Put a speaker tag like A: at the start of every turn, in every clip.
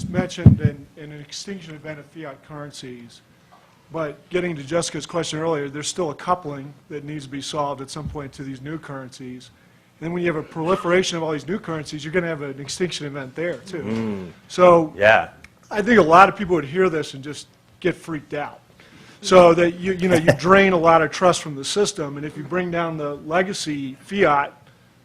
A: just mentioned an extinction event of fiat currencies. But getting to Jessica's question earlier, there's still a coupling that needs to be solved at some point to these new currencies. And then when you have a proliferation of all these new currencies, you're going to have an extinction event there, too. So
B: yeah.
A: I think a lot of people would hear this and just get freaked out. So that you drain a lot of trust from the system, and if you bring down the legacy fiat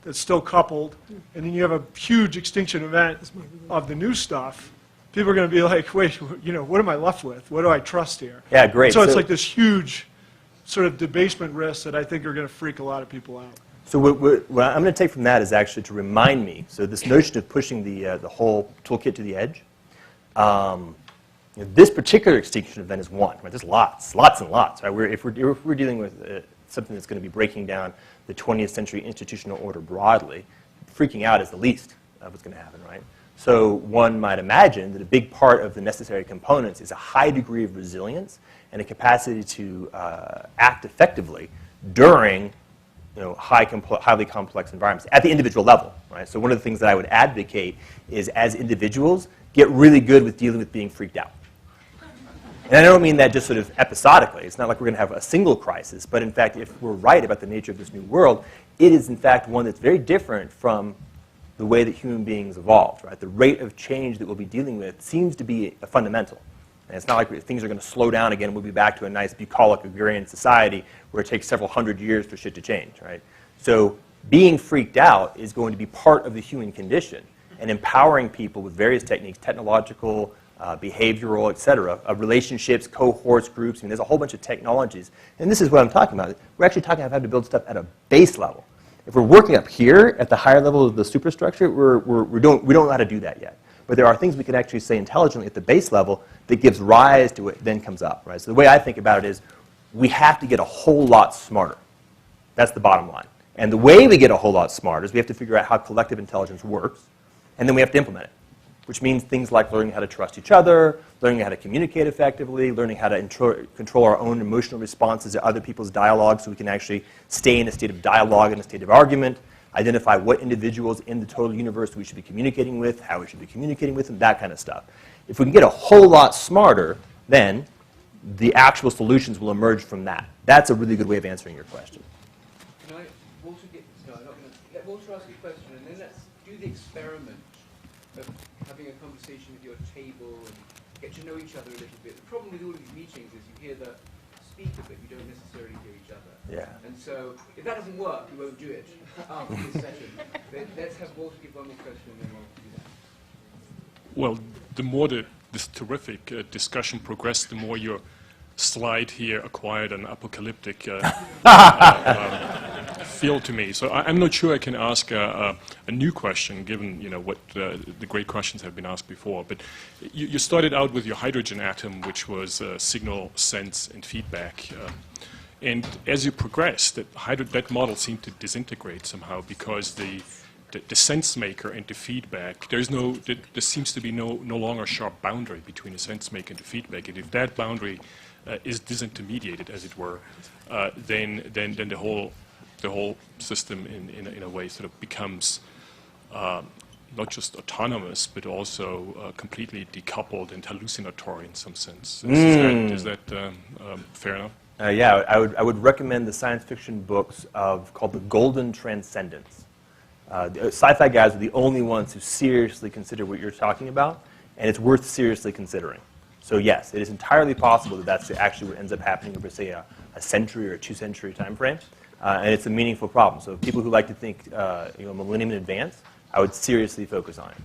A: that's still coupled, and then you have a huge extinction event of the new stuff, people are going to be like, wait, what am I left with? What do I trust here?
B: Yeah, great.
A: So it's like this huge sort of debasement risk that I think are going to freak a lot of people out.
B: So what I'm going to take from that is actually to remind me, so this notion of pushing the whole toolkit to the edge, this particular extinction event is one. Right? There's lots and lots. Right? If we're dealing with something that's going to be breaking down the 20th century institutional order broadly, freaking out is the least of what's going to happen, right? So one might imagine that a big part of the necessary components is a high degree of resilience and a capacity to act effectively during highly complex environments at the individual level, right? So one of the things that I would advocate is, as individuals, get really good with dealing with being freaked out. And I don't mean that just sort of episodically. It's not like we're going to have a single crisis, but in fact, if we're right about the nature of this new world, it is in fact one that's very different from the way that human beings evolved, right? The rate of change that we'll be dealing with seems to be a fundamental. And it's not like things are going to slow down again and we'll be back to a nice bucolic agrarian society where it takes several hundred years for shit to change, right? So being freaked out is going to be part of the human condition, and empowering people with various techniques, technological, behavioral, et cetera, relationships, cohorts, groups. I mean, there's a whole bunch of technologies. And this is what I'm talking about. We're actually talking about how to build stuff at a base level. If we're working up here at the higher level of the superstructure, we don't know how to do that yet. But there are things we can actually say intelligently at the base level that gives rise to it, then comes up, right? So the way I think about it is we have to get a whole lot smarter. That's the bottom line. And the way we get a whole lot smarter is we have to figure out how collective intelligence works, and then we have to implement it, which means things like learning how to trust each other, learning how to communicate effectively, learning how to control our own emotional responses to other people's dialogue so we can actually stay in a state of dialogue and a state of argument, identify what individuals in the total universe we should be communicating with, how we should be communicating with them, that kind of stuff. If we can get a whole lot smarter, then the actual solutions will emerge from that. That's a really good way of answering your question.
C: Can I, Walter, let Walter ask you a question, and then let's do the experiment of having a conversation with your table and get to know each other a little bit. The problem with all of these meetings is you hear the speaker, but you don't necessarily hear each other.
B: Yeah.
C: And so if that doesn't work, we won't do it after this session. But let's have Walter give one more question, and then we'll do that.
D: Well, the more this terrific discussion progressed, the more your slide here acquired an apocalyptic feel to me. So I'm not sure I can ask a new question, given what the great questions have been asked before. But you started out with your hydrogen atom, which was signal, sense, and feedback. And as you progressed, that model seemed to disintegrate somehow because the sense maker and the feedback, there seems to be no longer a sharp boundary between the sense maker and the feedback. And if that boundary is disintermediated, as it were, then the whole system in a way sort of becomes not just autonomous, but also completely decoupled and hallucinatory in some sense. Is that fair enough?
B: Yeah, I would recommend the science fiction books called The Golden Transcendence. The sci-fi guys are the only ones who seriously consider what you're talking about, and it's worth seriously considering. So yes, it is entirely possible that that's actually what ends up happening over, say, a century or a 2-century time frame, and it's a meaningful problem. So people who like to think millennium in advance, I would seriously focus on it.